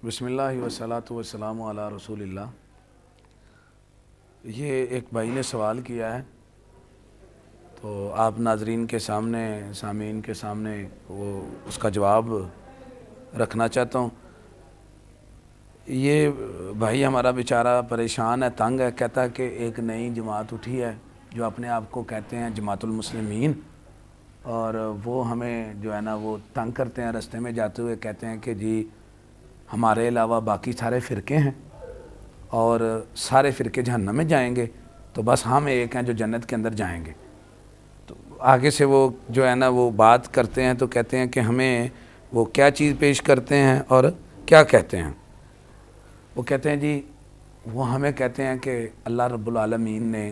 بسم اللہ وصلاۃ والسلام علی رسول اللہ۔ یہ ایک بھائی نے سوال کیا ہے تو آپ ناظرین کے سامنے، سامعین کے سامنے وہ اس کا جواب رکھنا چاہتا ہوں۔ یہ بھائی ہمارا بیچارہ پریشان ہے، تنگ ہے، کہتا ہے کہ ایک نئی جماعت اٹھی ہے جو اپنے آپ کو کہتے ہیں جماعت المسلمین، اور وہ ہمیں جو ہے نا وہ تنگ کرتے ہیں، رستے میں جاتے ہوئے کہتے ہیں کہ جی ہمارے علاوہ باقی سارے فرقے ہیں اور سارے فرقے جہنم میں جائیں گے، تو بس ہم ایک ہیں جو جنت کے اندر جائیں گے۔ تو آگے سے وہ جو ہے نا وہ بات کرتے ہیں تو کہتے ہیں کہ ہمیں وہ کیا چیز پیش کرتے ہیں اور کیا کہتے ہیں۔ وہ کہتے ہیں جی وہ ہمیں کہتے ہیں کہ اللہ رب العالمین نے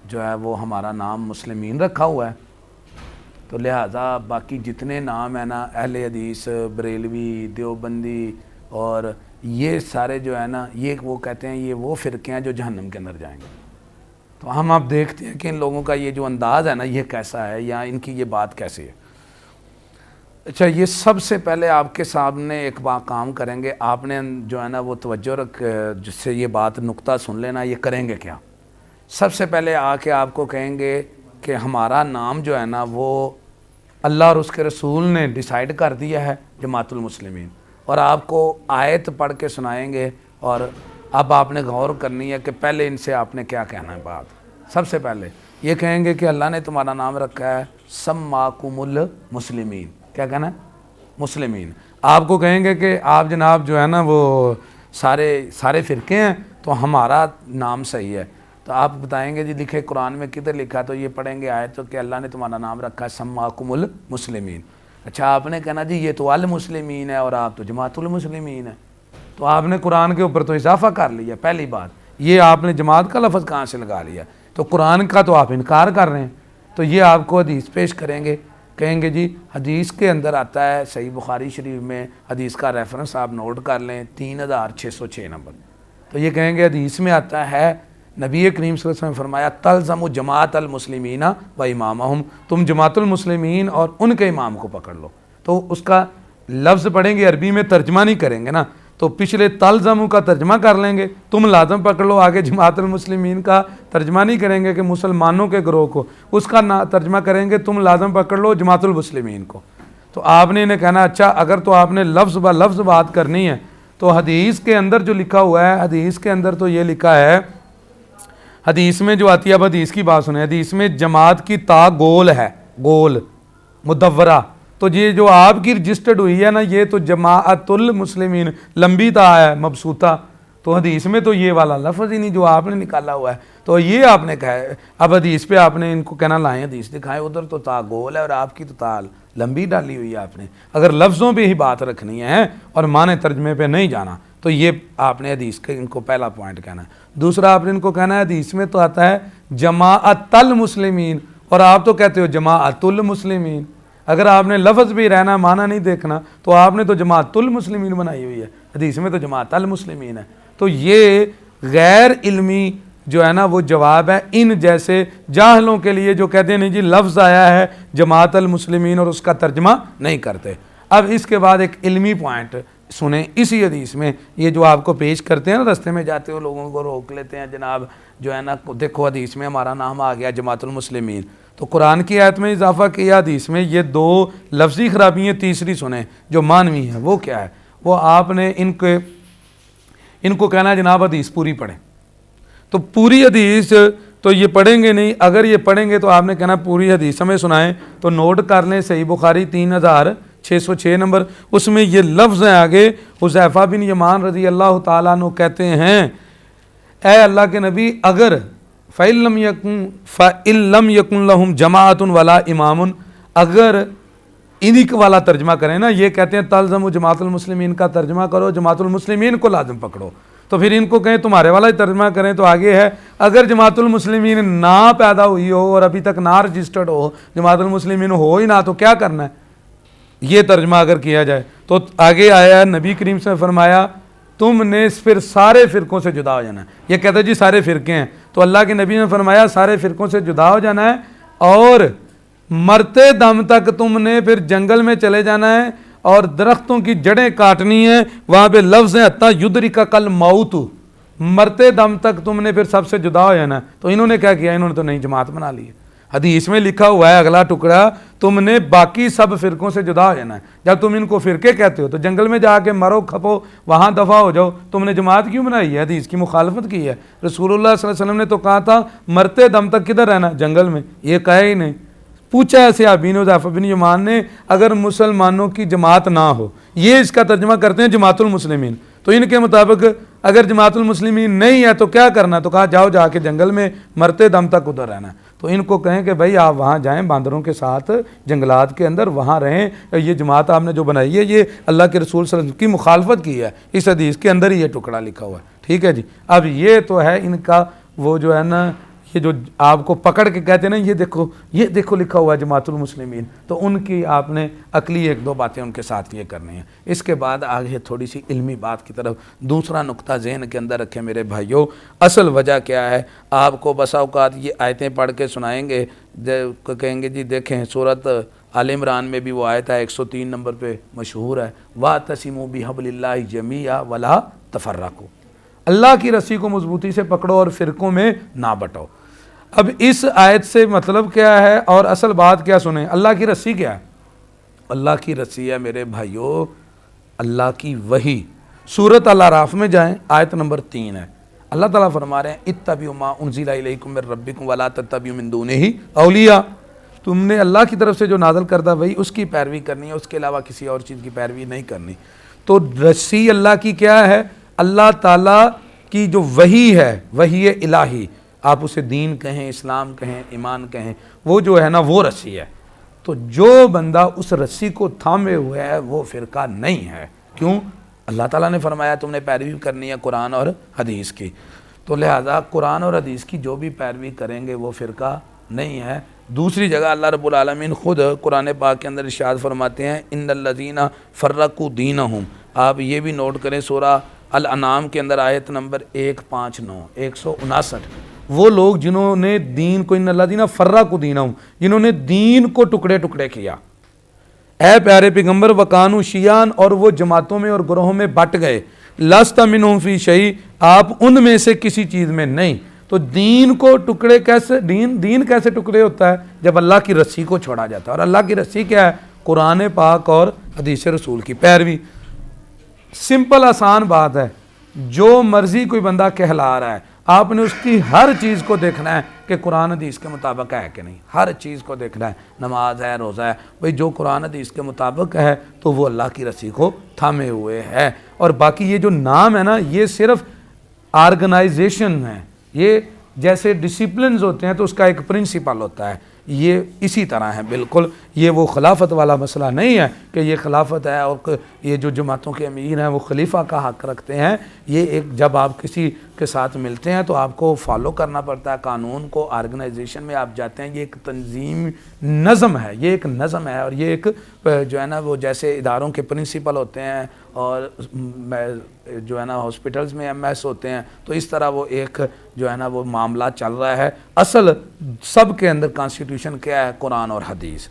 جو ہے وہ ہمارا نام مسلمین رکھا ہوا ہے، تو لہٰذا باقی جتنے نام ہیں نا، اہل حدیث، بریلوی، دیوبندی اور یہ سارے جو ہے نا، یہ وہ کہتے ہیں یہ وہ فرقے ہیں جو جہنم کے اندر جائیں گے۔ تو ہم اب دیکھتے ہیں کہ ان لوگوں کا یہ جو انداز ہے نا یہ کیسا ہے، یا ان کی یہ بات کیسی ہے۔ اچھا، یہ سب سے پہلے آپ کے سامنے ایک کام کریں گے، آپ نے جو ہے نا وہ توجہ رکھ جس سے یہ بات نقطہ سن لینا، یہ کریں گے کیا؟ سب سے پہلے آ کے آپ کو کہیں گے کہ ہمارا نام جو ہے نا وہ اللہ اور اس کے رسول نے ڈیسائیڈ کر دیا ہے جماعت المسلمین، اور آپ کو آیت پڑھ کے سنائیں گے، اور اب آپ نے غور کرنی ہے کہ پہلے ان سے آپ نے کیا کہنا ہے۔ بات سب سے پہلے یہ کہیں گے کہ اللہ نے تمہارا نام رکھا ہے سماکم المسلمین، کیا کہنا ہے؟ مسلمین۔ آپ کو کہیں گے کہ آپ جناب جو ہے نا وہ سارے فرقے ہیں تو ہمارا نام صحیح ہے، تو آپ بتائیں گے جی لکھے قرآن میں کدھر لکھا؟ تو یہ پڑھیں گے آیت تو کہ اللہ نے تمہارا نام رکھا ہے سماکم المسلمین۔ اچھا، آپ نے کہنا جی یہ تو المسلمین ہے اور آپ تو جماعت المسلمین ہے، تو آپ نے قرآن کے اوپر تو اضافہ کر لیا۔ پہلی بات یہ آپ نے جماعت کا لفظ کہاں سے لگا لیا؟ تو قرآن کا تو آپ انکار کر رہے ہیں۔ تو یہ آپ کو حدیث پیش کریں گے، کہیں گے جی حدیث کے اندر آتا ہے، صحیح بخاری شریف میں حدیث کا ریفرنس آپ نوٹ کر لیں 3606 نمبر۔ تو یہ کہیں گے حدیث میں آتا ہے نبی کریم صلی اللہ علیہ وسلم نے فرمایا تلزم جماعت المسلمین و امامہم، تم جماعت المسلمین اور ان کے امام کو پکڑ لو۔ تو اس کا لفظ پڑھیں گے، عربی میں ترجمہ نہیں کریں گے نا، تو پچھلے تلزم کا ترجمہ کر لیں گے، تم لازم پکڑ لو، آگے جماعت المسلمین کا ترجمہ نہیں کریں گے کہ مسلمانوں کے گروہ کو، اس کا ترجمہ کریں گے تم لازم پکڑ لو جماعت المسلمین کو۔ تو آپ نے انہیں کہنا اچھا اگر تو آپ نے لفظ با لفظ بات کرنی ہے تو حدیث کے اندر جو لکھا ہوا ہے، حدیث کے اندر تو یہ لکھا ہے، حدیث میں جو آتی ہے، اب حدیث کی بات سنیں، حدیث میں جماعت کی تا گول ہے، گول مدورہ، تو یہ جو آپ کی رجسٹرڈ ہوئی ہے نا یہ تو جماعت المسلمین لمبی تا ہے مبسوطہ، تو حدیث میں تو یہ والا لفظ ہی نہیں جو آپ نے نکالا ہوا ہے، تو یہ آپ نے کہا ہے۔ اب حدیث پہ آپ نے ان کو کہنا لائیں حدیث دکھائیں، ادھر تو تا گول ہے اور آپ کی تو تا لمبی ڈالی ہوئی ہے آپ نے۔ اگر لفظوں پہ ہی بات رکھنی ہے اور معنی ترجمے پہ نہیں جانا تو یہ آپ نے حدیث کے ان کو پہلا پوائنٹ کہنا ہے۔ دوسرا آپ نے ان کو کہنا ہے حدیث میں تو آتا ہے جماعت المسلمین اور آپ تو کہتے ہو جماعت المسلمین۔ اگر آپ نے لفظ بھی رہنا معنی نہیں دیکھنا تو آپ نے تو جماعت المسلمین بنائی ہوئی ہے، حدیث میں تو جماعت المسلمین ہے۔ تو یہ غیر علمی جو ہے نا وہ جواب ہے ان جیسے جاہلوں کے لیے جو کہتے ہیں نہیں جی لفظ آیا ہے جماعت المسلمین اور اس کا ترجمہ نہیں کرتے۔ اب اس کے بعد ایک علمی پوائنٹ سنیں، اسی حدیث میں یہ جو آپ کو پیش کرتے ہیں نا، رستے میں جاتے ہو لوگوں کو روک لیتے ہیں جناب جو ہے نا دیکھو حدیث میں ہمارا نام آ گیا جماعت المسلمین، تو قرآن کی آیت میں اضافہ کیا، حدیث میں یہ دو لفظی خرابی ہیں، تیسری سنیں جو مانوی ہے وہ کیا ہے؟ وہ آپ نے ان کو کہنا ہے جناب حدیث پوری پڑھیں، تو پوری حدیث تو یہ پڑھیں گے نہیں، اگر یہ پڑھیں گے تو آپ نے کہنا پوری حدیث ہمیں سنائیں، تو نوٹ کر لیں صحیح بخاری 3606 نمبر، اس میں یہ لفظ ہیں آگے، حذیفہ بن یمان رضی اللہ تعالیٰ عنہ کہتے ہیں اے اللہ کے نبی اگر فَإِن لَمْ يَكُنْ لَهُمْ جَمَاعَةٌ وَلَا إِمَامٌ، اگر انہی والا ترجمہ کریں نا، یہ کہتے ہیں تلزم جماعت المسلمین کا ترجمہ کرو، جماعت المسلمین کو لازم پکڑو، تو پھر ان کو کہیں تمہارے والا ہی ترجمہ کریں، تو آگے ہے اگر جماعت المسلمین نہ پیدا ہوئی ہو اور ابھی تک نہ رجسٹرڈ ہو، جماعت المسلمین ہو ہی نہ، تو کیا کرنا ہے؟ یہ ترجمہ اگر کیا جائے تو آگے آیا نبی کریم سے فرمایا تم نے پھر سارے فرقوں سے جدا ہو جانا ہے۔ یہ کہتا ہے جی سارے فرقے ہیں، تو اللہ کے نبی نے فرمایا سارے فرقوں سے جدا ہو جانا ہے اور مرتے دم تک تم نے پھر جنگل میں چلے جانا ہے اور درختوں کی جڑیں کاٹنی ہیں، وہاں پہ لفظ ہیں حتی یدرکک الموت، مرتے دم تک تم نے پھر سب سے جدا ہو جانا. تو انہوں نے کیا کیا؟ انہوں نے تو نئی جماعت بنا لی ہے. حدیث میں لکھا ہوا ہے اگلا ٹکڑا، تم نے باقی سب فرقوں سے جدا ہو جانا ہے. جب تم ان کو فرقے کہتے ہو تو جنگل میں جا کے مرو کھپو، وہاں دفع ہو جاؤ. تم نے جماعت کیوں بنائی ہے؟ حدیث کی مخالفت کی ہے. رسول اللہ صلی اللہ علیہ وسلم نے تو کہا تھا مرتے دم تک کدھر رہنا؟ جنگل میں. یہ کہا ہی نہیں. پوچھا ہے صحابین حذیفہ بن یمان نے، اگر مسلمانوں کی جماعت نہ ہو، یہ اس کا ترجمہ کرتے ہیں جماعت المسلمین، تو ان کے مطابق اگر جماعت المسلمین نہیں ہے تو کیا کرنا؟ تو کہا جاؤ جا کے جنگل میں مرتے دم تک ادھر رہنا ہے. تو ان کو کہیں کہ بھائی آپ وہاں جائیں باندروں کے ساتھ جنگلات کے اندر، وہاں رہیں. یہ جماعت آپ نے جو بنائی ہے یہ اللہ کے رسول صلی اللہ علیہ وسلم کی مخالفت کی ہے. اس حدیث کے اندر ہی یہ ٹکڑا لکھا ہوا ہے. ٹھیک ہے جی. اب یہ تو ہے ان کا وہ جو ہے نا، یہ جو آپ کو پکڑ کے کہتے ہیں نا یہ دیکھو لکھا ہوا ہے جماعت المسلمین، تو ان کی آپ نے عقلی ایک دو باتیں ان کے ساتھ یہ کرنی ہیں. اس کے بعد آگے تھوڑی سی علمی بات کی طرف دوسرا نقطہ ذہن کے اندر رکھیں میرے بھائیوں. اصل وجہ کیا ہے؟ آپ کو بسا اوقات یہ آیتیں پڑھ کے سنائیں گے، کہیں گے جی دیکھیں سورۃ آل عمران میں بھی وہ آیت ہے 103 نمبر پہ مشہور ہے، وَاعْتَصِمُوا بِحَبْلِ اللَّهِ جَمِيعًا وَلَا تَفَرَّقُوا، اللہ کی رسی کو مضبوطی سے پکڑو اور فرقوں میں نہ بٹو. اب اس آیت سے مطلب کیا ہے اور اصل بات کیا سنیں؟ اللہ کی رسی کیا ہے؟ اللہ کی رسی ہے میرے بھائیوں اللہ کی وحی. سورۃ الاعراف میں جائیں، آیت نمبر 3 ہے. اللہ تعالیٰ فرما رہے ہیں اتبعوا ما انزل الیکم من ربکم ولا تتبعوا من دونہ اولیاء، تم نے اللہ کی طرف سے جو نازل کردہ وہی اس کی پیروی کرنی ہے، اس کے علاوہ کسی اور چیز کی پیروی نہیں کرنی. تو رسی اللہ کی کیا ہے؟ اللہ تعالیٰ کی جو وحی ہے، وحی الہی، آپ اسے دین کہیں، اسلام کہیں، ایمان کہیں، وہ جو ہے نا وہ رسی ہے. تو جو بندہ اس رسی کو تھامے ہوئے ہے وہ فرقہ نہیں ہے. کیوں؟ اللہ تعالیٰ نے فرمایا تم نے پیروی کرنی ہے قرآن اور حدیث کی، تو لہذا قرآن اور حدیث کی جو بھی پیروی کریں گے وہ فرقہ نہیں ہے. دوسری جگہ اللہ رب العالمین خود قرآن پاک کے اندر ارشاد فرماتے ہیں ان الذین فرقوا دینہم. آپ یہ بھی نوٹ کریں سورہ الانعام کے اندر آیت نمبر 159 وہ لوگ جنہوں نے دین کو، ان الذین فرقوا دینہم، جنہوں نے دین کو ٹکڑے ٹکڑے کیا. اے پیارے پیغمبر وکانوا شیعاً، اور وہ جماعتوں میں اور گروہوں میں بٹ گئے. لست منہم فی شیء، آپ ان میں سے کسی چیز میں نہیں. تو دین کو ٹکڑے کیسے، دین کیسے ٹکڑے ہوتا ہے؟ جب اللہ کی رسی کو چھوڑا جاتا ہے. اور اللہ کی رسی کیا ہے؟ قرآن پاک اور حدیث رسول کی پیروی. سمپل آسان بات ہے. جو مرضی کوئی بندہ کہلا رہا ہے، آپ نے اس کی ہر چیز کو دیکھنا ہے کہ قرآن حدیث کے مطابق ہے کہ نہیں. ہر چیز کو دیکھنا ہے، نماز ہے، روزہ ہے، بھئی جو قرآن حدیث کے مطابق ہے تو وہ اللہ کی رسی کو تھامے ہوئے ہے. اور باقی یہ جو نام ہے نا، یہ صرف آرگنائزیشن ہے. یہ جیسے ڈسپلنز ہوتے ہیں تو اس کا ایک پرنسپل ہوتا ہے، یہ اسی طرح ہے بالکل. یہ وہ خلافت والا مسئلہ نہیں ہے کہ یہ خلافت ہے اور یہ جو جماعتوں کے امیر ہیں وہ خلیفہ کا حق رکھتے ہیں. یہ ایک جب آپ کسی کے ساتھ ملتے ہیں تو آپ کو فالو کرنا پڑتا ہے قانون کو. آرگنائزیشن میں آپ جاتے ہیں، یہ ایک تنظیم نظم ہے، یہ ایک نظم ہے، اور یہ ایک جو ہے نا وہ جیسے اداروں کے پرنسپل ہوتے ہیں اور جو ہے نا ہاسپٹلز میں MS ہوتے ہیں، تو اس طرح وہ ایک جو ہے نا وہ معاملہ چل رہا ہے. اصل سب کے اندر کانسٹیٹیوشن کیا ہے؟ قرآن اور حدیث.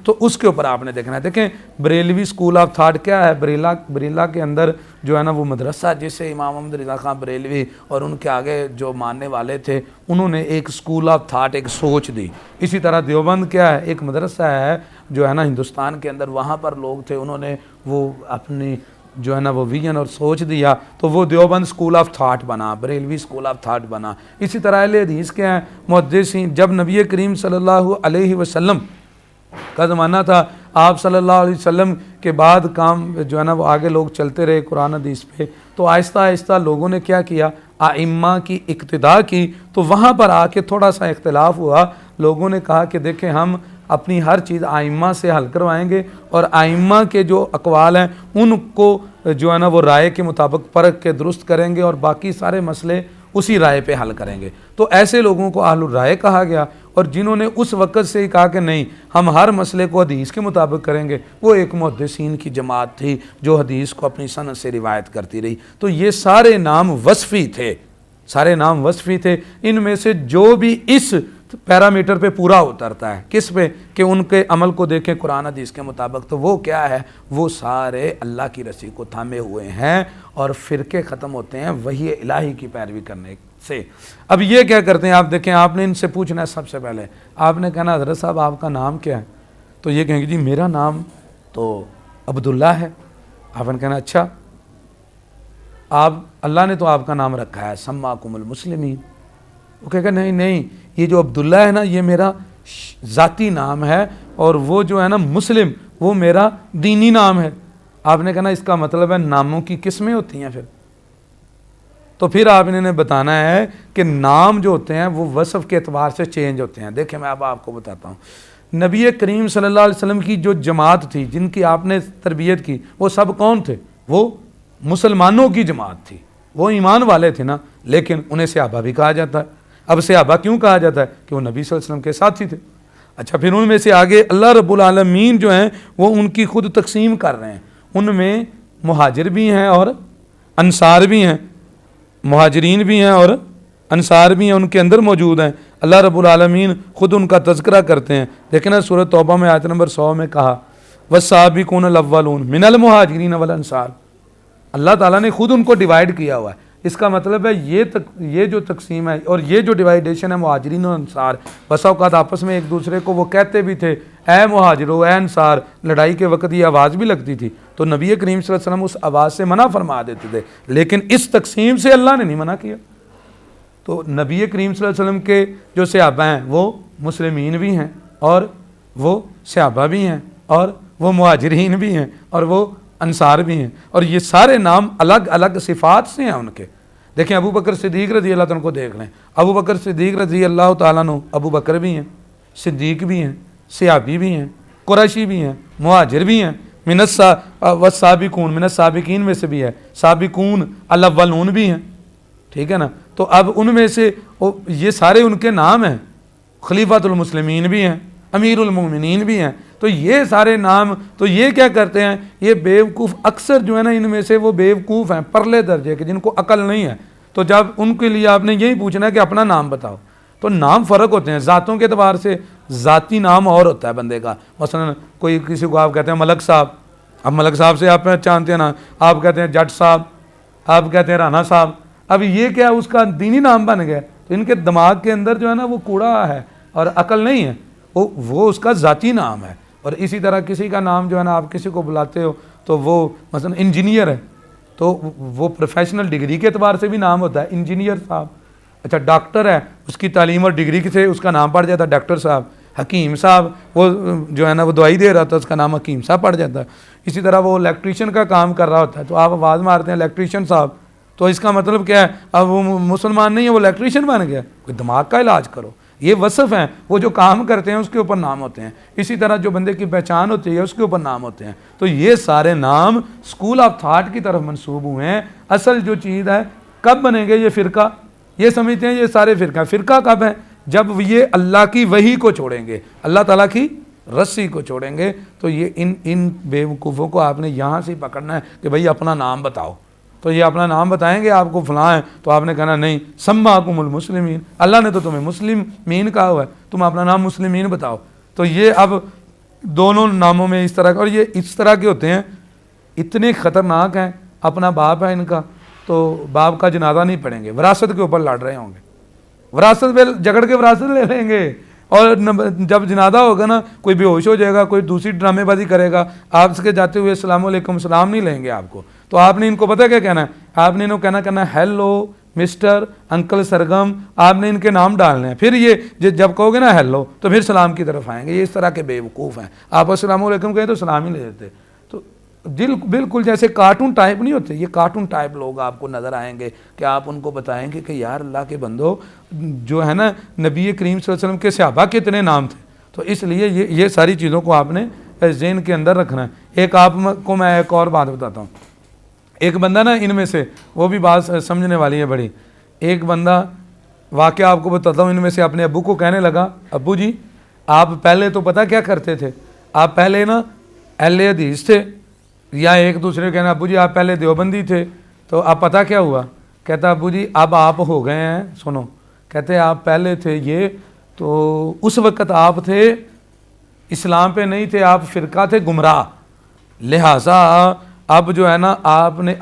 تو اس کے اوپر آپ نے دیکھنا ہے. دیکھیں بریلوی اسکول آف تھاٹ کیا ہے؟ بریلہ کے اندر جو ہے نا وہ مدرسہ جسے امام محمد رضا خان بریلوی اور ان کے آگے جو ماننے والے تھے انہوں نے ایک اسکول آف تھاٹ، ایک سوچ دی. اسی طرح دیوبند کیا ہے؟ ایک مدرسہ ہے جو ہے نا ہندوستان کے اندر، وہاں پر لوگ تھے، انہوں نے وہ اپنی جو ہے نا وہ ویژن اور سوچ دیا تو وہ دیوبند اسکول آف تھاٹ بنا، بریلوی اسکول آف تھاٹ بنا. اسی طرح اہل حدیث کے ہیں محدثین. جب نبی کریم صلی اللہ علیہ وسلم کا زمانہ تھا، آپ صلی اللہ علیہ وسلم کے بعد کام جو ہے نا وہ آگے لوگ چلتے رہے قرآن حدیث پہ، تو آہستہ آہستہ لوگوں نے کیا کیا؟ ائمہ کی اقتداء کی. تو وہاں پر آ کے تھوڑا سا اختلاف ہوا. لوگوں نے کہا کہ دیکھیں ہم اپنی ہر چیز ائمہ سے حل کروائیں گے اور ائمہ کے جو اقوال ہیں ان کو جو ہے نا وہ رائے کے مطابق پرکھ کے درست کریں گے اور باقی سارے مسئلے اسی رائے پہ حل کریں گے. تو ایسے لوگوں کو اہل الرائے کہا گیا. اور جنہوں نے اس وقت سے ہی کہا کہ نہیں ہم ہر مسئلے کو حدیث کے مطابق کریں گے، وہ ایک محدثین کی جماعت تھی جو حدیث کو اپنی سند سے روایت کرتی رہی. تو یہ سارے نام وصفی تھے، سارے نام وصفی تھے. ان میں سے جو بھی اس پیرامیٹر پہ پورا اترتا ہے. کس پہ؟ کہ ان کے عمل کو دیکھیں قرآن حدیث کے مطابق تو وہ کیا ہے, وہ سارے اللہ کی رسی کو تھامے ہوئے ہیں اور فرقے ختم ہوتے ہیں وحی الہی کی پیروی کرنے سے. اب یہ کیا کرتے ہیں آپ دیکھیں, آپ نے ان سے پوچھنا ہے سب سے پہلے, آپ نے کہنا حضرت صاحب آپ کا نام کیا ہے؟ تو یہ کہیں گے جی میرا نام تو عبداللہ ہے. آپ نے کہنا اچھا, آپ اللہ نے تو آپ کا نام رکھا ہے سماکم المسلمین. وہ کہے گا نہیں یہ جو عبداللہ ہے نا یہ میرا ذاتی نام ہے اور وہ جو ہے نا مسلم وہ میرا دینی نام ہے. آپ نے کہنا اس کا مطلب ہے ناموں کی قسمیں ہوتی ہیں. تو پھر آپ نے بتانا ہے کہ نام جو ہوتے ہیں وہ وصف کے اعتبار سے چینج ہوتے ہیں. دیکھیں میں اب آپ کو بتاتا ہوں, نبی کریم صلی اللہ علیہ وسلم کی جو جماعت تھی جن کی آپ نے تربیت کی وہ سب کون تھے؟ وہ مسلمانوں کی جماعت تھی, وہ ایمان والے تھے نا, لیکن انہیں صحابہ بھی کہا جاتا ہے. اب صحابہ کیوں کہا جاتا ہے؟ کہ وہ نبی صلی اللہ علیہ وسلم کے ساتھی تھے. اچھا پھر ان میں سے آگے اللہ رب العالمین جو ہیں وہ ان کی خود تقسیم کر رہے ہیں. ان میں مہاجر بھی ہیں اور انصار بھی ہیں, مہاجرین بھی ہیں اور انصار بھی ہیں, ان کے اندر موجود ہیں. اللہ رب العالمین خود ان کا تذکرہ کرتے ہیں. دیکھیں نا سورۃ توبہ میں آیت نمبر 100 میں کہا والسابقون الاولون من المہاجرین والانصار. اللہ تعالیٰ نے خود ان کو ڈیوائیڈ کیا ہوا ہے. اس کا مطلب ہے یہ جو تقسیم ہے اور یہ جو ڈیوائیڈیشن ہے مہاجرین اور انصار, بس اوقات آپس میں ایک دوسرے کو وہ کہتے بھی تھے اے مہاجرو اے انصار, لڑائی کے وقت یہ آواز بھی لگتی تھی تو نبی کریم صلی اللہ علیہ وسلم اس آواز سے منع فرما دیتے تھے, لیکن اس تقسیم سے اللہ نے نہیں منع کیا. تو نبی کریم صلی اللہ علیہ وسلم کے جو صحابہ ہیں وہ مسلمین بھی ہیں اور وہ صحابہ بھی ہیں اور وہ مہاجرین بھی ہیں اور وہ انصار بھی ہیں, اور یہ سارے نام الگ الگ صفات سے ہیں ان کے. دیکھیں ابو بکر صدیق رضی اللہ تعالیٰ کو دیکھ لیں. ابو بکر صدیق رضی اللہ تعالیٰ عنہ ابو بکر بھی ہیں, صدیق بھی ہیں, صحابی بھی ہیں, قریشی بھی ہیں, مہاجر بھی ہیں, من السابقین میں سے بھی ہے, سابقون الاولون بھی ہیں. ٹھیک ہے نا. تو اب ان میں سے یہ سارے ان کے نام ہیں. خلیفۃ المسلمین بھی ہیں, امیر المومنین بھی ہیں. تو یہ سارے نام, تو یہ کیا کرتے ہیں, یہ بیوقوف اکثر جو ہے نا ان میں سے وہ بیوقوف ہیں پرلے درجے کے جن کو عقل نہیں ہے. تو جب ان کے لیے آپ نے یہی پوچھنا ہے کہ اپنا نام بتاؤ, تو نام فرق ہوتے ہیں ذاتوں کے اعتبار سے. ذاتی نام اور ہوتا ہے بندے کا, مثلا کوئی کسی کو آپ کہتے ہیں ملک صاحب, اب ملک صاحب سے آپ پہچانتے ہیں نا, آپ کہتے ہیں جٹ صاحب, آپ کہتے ہیں رانا صاحب. اب یہ کیا اس کا دینی نام بن گیا. تو ان کے دماغ کے اندر جو ہے نا وہ کوڑا ہے اور عقل نہیں ہے, وہ اس کا ذاتی نام ہے. اور اسی طرح کسی کا نام جو ہے نا آپ کسی کو بلاتے ہو تو وہ مثلا انجینئر ہے تو وہ پروفیشنل ڈگری کے اعتبار سے بھی نام ہوتا ہے انجینئر صاحب. اچھا ڈاکٹر ہے, اس کی تعلیم اور ڈگری سے اس کا نام پڑ جاتا ہے ڈاکٹر صاحب. حکیم صاحب وہ جو ہے نا وہ دوائی دے رہا تھا, اس کا نام حکیم صاحب پڑ جاتا ہے. اسی طرح وہ الیکٹریشین کا کام کر رہا ہوتا ہے تو آپ آواز مارتے ہیں الیکٹریشین صاحب, تو اس کا مطلب کیا ہے, اب وہ مسلمان نہیں ہے وہ الیکٹریشین بن گیا. کوئی دماغ کا علاج کرو. یہ وصف ہیں, وہ جو کام کرتے ہیں اس کے اوپر نام ہوتے ہیں. اسی طرح جو بندے کی پہچان ہوتی ہے اس کے اوپر نام ہوتے ہیں. تو یہ سارے نام اسکول آف تھاٹ کی طرف منسوب ہوئے ہیں. اصل جو چیز ہے کب بنے گے یہ فرقہ, یہ سمجھتے ہیں یہ سارے فرقہ کب ہیں, جب یہ اللہ کی وحی کو چھوڑیں گے, اللہ تعالیٰ کی رسی کو چھوڑیں گے. تو یہ ان بیوقوفوں کو آپ نے یہاں سے پکڑنا ہے کہ بھئی اپنا نام بتاؤ. تو یہ اپنا نام بتائیں گے آپ کو فلاں ہے, تو آپ نے کہنا نہیں سماکم المسلمین, اللہ نے تو تمہیں مسلمین کہا ہوا ہے, تم اپنا نام مسلمین بتاؤ. تو یہ اب دونوں ناموں میں اس طرح کا, اور یہ اس طرح کے ہوتے ہیں اتنے خطرناک ہیں. اپنا باپ ہے ان کا تو باپ کا جنازہ نہیں پڑھیں گے, وراثت کے اوپر لڑ رہے ہوں گے, وراثت پہ جھگڑ کے وراثت لے لیں گے. اور جب جنازہ ہوگا نا کوئی بے ہوش ہو جائے گا, کوئی دوسری ڈرامے بازی کرے گا, آپ سے جاتے ہوئے السلام علیکم سلام نہیں لیں گے آپ کو. تو آپ نے ان کو پتہ کیا کہنا ہے, آپ نے انہوں کہنا ہیلو مسٹر انکل سرگم, آپ نے ان کے نام ڈالنے ہیں. پھر یہ جب کہو گے نا ہیلو تو پھر سلام کی طرف آئیں گے. یہ اس طرح کے بیوقوف ہیں. آپ السلام علیکم کہیں تو سلام ہی لے دیتے. تو بالکل جیسے کارٹون ٹائپ نہیں ہوتے, یہ کارٹون ٹائپ لوگ آپ کو نظر آئیں گے کہ آپ ان کو بتائیں گے کہ یار اللہ کے بندو جو ہے نا نبی کریم صلی اللہ علیہ وسلم کے صحابہ کے اتنے نام تھے. تو اس لیے یہ ساری چیزوں کو آپ نے ذہن کے اندر رکھنا ہے. ایک آپ کو میں ایک اور بات بتاتا ہوں. ایک بندہ نا ان میں سے, وہ بھی بات سمجھنے والی ہے بڑی. ایک بندہ واقعہ آپ کو بتاتا ہوں, ان میں سے اپنے ابو کو کہنے لگا ابو جی آپ پہلے تو پتہ کیا کرتے تھے, آپ پہلے نا اہل حدیث تھے, یا ایک دوسرے کو کہنا ابو جی آپ پہلے دیوبندی تھے. تو آپ پتہ کیا ہوا, کہتا ابو جی اب آپ ہو گئے ہیں, سنو, کہتے آپ پہلے تھے یہ تو اس وقت آپ تھے اسلام پہ نہیں تھے، آپ فرقہ تھے گمراہ، لہٰذا اب جو ہے نا آپ نے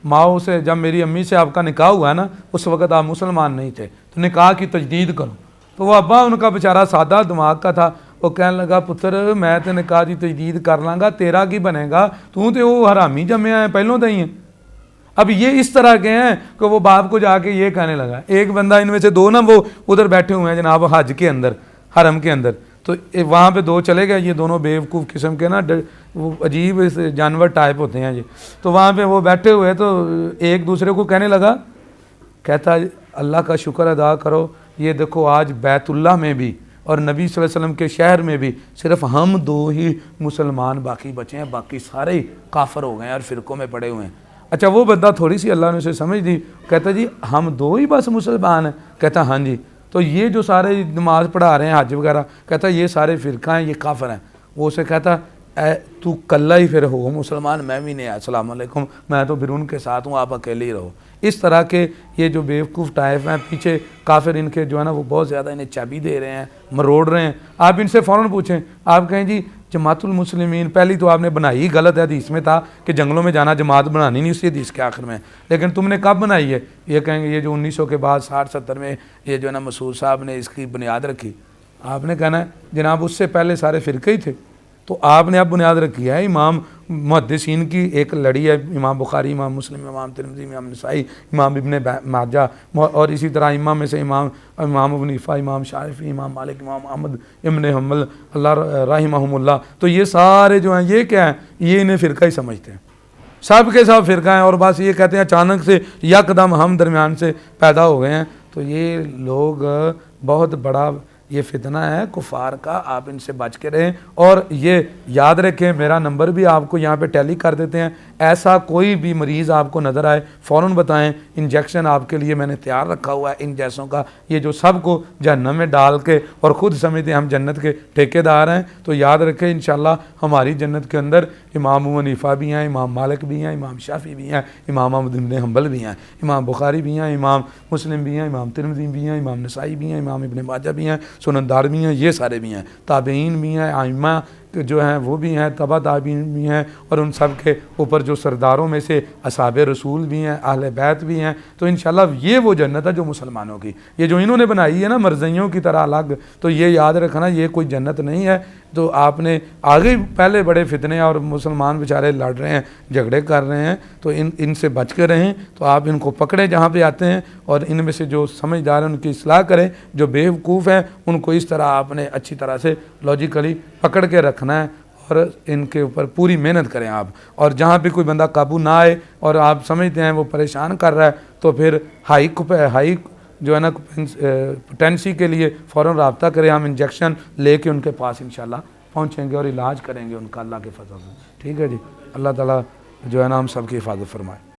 ماؤں سے، جب میری امی سے آپ کا نکاح ہوا ہے نا اس وقت آپ مسلمان نہیں تھے، تو نکاح کی تجدید کرو. تو وہ ابا ان کا بیچارہ سادہ دماغ کا تھا، وہ کہنے لگا پتر میں تو نکاح کی تجدید کر لاں گا، تیرا کی بنے گا، تو وہ حرامی جمے ہیں پہلوں تو ہی ہیں. اب یہ اس طرح کے ہیں کہ وہ باپ کو جا کے یہ کہنے لگا. ایک بندہ ان میں سے دو نا وہ ادھر بیٹھے ہوئے ہیں جناب حج کے اندر، حرم کے اندر، تو وہاں پہ دو چلے گئے، یہ دونوں بیوقوف قسم کے نا وہ عجیب جانور ٹائپ ہوتے ہیں جی. تو وہاں پہ وہ بیٹھے ہوئے تو ایک دوسرے کو کہنے لگا، کہتا اللہ کا شکر ادا کرو، یہ دیکھو آج بیت اللہ میں بھی اور نبی صلی اللہ علیہ وسلم کے شہر میں بھی صرف ہم دو ہی مسلمان باقی بچے ہیں، باقی سارے کافر ہو گئے ہیں اور فرقوں میں پڑے ہوئے ہیں. اچھا وہ بندہ تھوڑی سی اللہ نے اسے سمجھ دی، کہتا جی ہم دو ہی بس مسلمان ہیں؟ کہتا ہاں جی. تو یہ جو سارے نماز پڑھا رہے ہیں حج وغیرہ، کہتا یہ سارے فرقہ ہیں، یہ کافر ہیں. وہ اسے کہتا اے تو کلہ ہی پھر ہو مسلمان، میں بھی نہیں، السلام علیکم، میں تو پھر ان کے ساتھ ہوں، آپ اکیلے ہی رہو. اس طرح کے یہ جو بیوقوف ٹائپ ہیں پیچھے کافر ان کے جو ہے نا وہ بہت زیادہ انہیں چابی دے رہے ہیں، مروڑ رہے ہیں. آپ ان سے فوراً پوچھیں، آپ کہیں جی جماعت المسلمین پہلی تو آپ نے بنائی غلط ہے، حدیث میں تھا کہ جنگلوں میں جانا جماعت بنانی نہیں، اسی حدیث کے آخر میں، لیکن تم نے کب بنائی ہے؟ یہ کہیں گے یہ جو 1900 کے بعد 60-70 میں یہ جو ہے نا مسعود صاحب نے اس کی بنیاد رکھی. آپ نے کہنا ہے جناب اس سے پہلے سارے فرقے ہی تھے، تو آپ نے اب بنیاد رکھی ہے. امام محدثین کی ایک لڑی ہے، امام بخاری، امام مسلم، امام ترمذی، امام نسائی، امام ابن ماجہ، اور اسی طرح امام میں سے امام ابو حنیفہ، امام شافعی، امام مالک، امام احمد ابن حنبل اللہ رحمہم اللہ. تو یہ سارے جو ہیں یہ کیا ہیں؟ یہ انہیں فرقہ ہی سمجھتے ہیں، سب کے سب فرقہ ہیں، اور بس یہ کہتے ہیں اچانک سے یکدم ہم درمیان سے پیدا ہو گئے ہیں. تو یہ لوگ بہت بڑا یہ فتنہ ہے کفار کا، آپ ان سے بچ کے رہیں. اور یہ یاد رکھیں، میرا نمبر بھی آپ کو یہاں پہ ٹیلی کر دیتے ہیں، ایسا کوئی بھی مریض آپ کو نظر آئے فوراً بتائیں، انجیکشن آپ کے لیے میں نے تیار رکھا ہوا ہے ان جیسوں کا، یہ جو سب کو جہنم میں ڈال کے اور خود سمجھتے ہیں ہم جنت کے ٹھیکیدار ہیں. تو یاد رکھیں انشاءاللہ ہماری جنت کے اندر امام ابو حنیفہ بھی ہیں، امام مالک بھی ہیں، امام شافعی بھی ہیں، امام احمد بن حنبل بھی ہیں، امام بخاری بھی ہیں، امام مسلم بھی ہیں، امام ترمذی بھی ہیں، امام نسائی بھی ہیں، امام ابن ماجہ بھی ہیں، سنن دار بھی ہیں، یہ سارے بھی ہیں، تابعین بھی ہیں، ائمہ جو ہیں وہ بھی ہیں، تبع تابعین بھی ہیں، اور ان سب کے اوپر جو سرداروں میں سے اصحاب رسول بھی ہیں، اہل بیت بھی ہیں. تو انشاءاللہ یہ وہ جنت ہے جو مسلمانوں کی، یہ جو انہوں نے بنائی ہے نا مرضیوں کی طرح الگ، تو یہ یاد رکھنا یہ کوئی جنت نہیں ہے. تو آپ نے آگے پہلے بڑے فتنے اور مسلمان بیچارے لڑ رہے ہیں، جھگڑے کر رہے ہیں، تو ان سے بچ کے رہیں. تو آپ ان کو پکڑیں جہاں پہ آتے ہیں، اور ان میں سے جو سمجھدار ہیں ان کی اصلاح کریں، جو بے وقوف ہیں ان کو اس طرح آپ نے اچھی طرح سے لاجیکلی پکڑ کے رکھنا ہے، اور ان کے اوپر پوری محنت کریں آپ. اور جہاں پہ کوئی بندہ قابو نہ آئے اور آپ سمجھتے ہیں وہ پریشان کر رہا ہے، تو پھر ہائی جو ہے نا پوٹینسی کے لیے فوراً رابطہ کریں. ہم انجیکشن لے کے ان کے پاس انشاءاللہ پہنچیں گے اور علاج کریں گے ان کا اللہ کے فضل سے. ٹھیک ہے جی، اللہ تعالیٰ جو ہے نا ہم سب کی حفاظت فرمائے.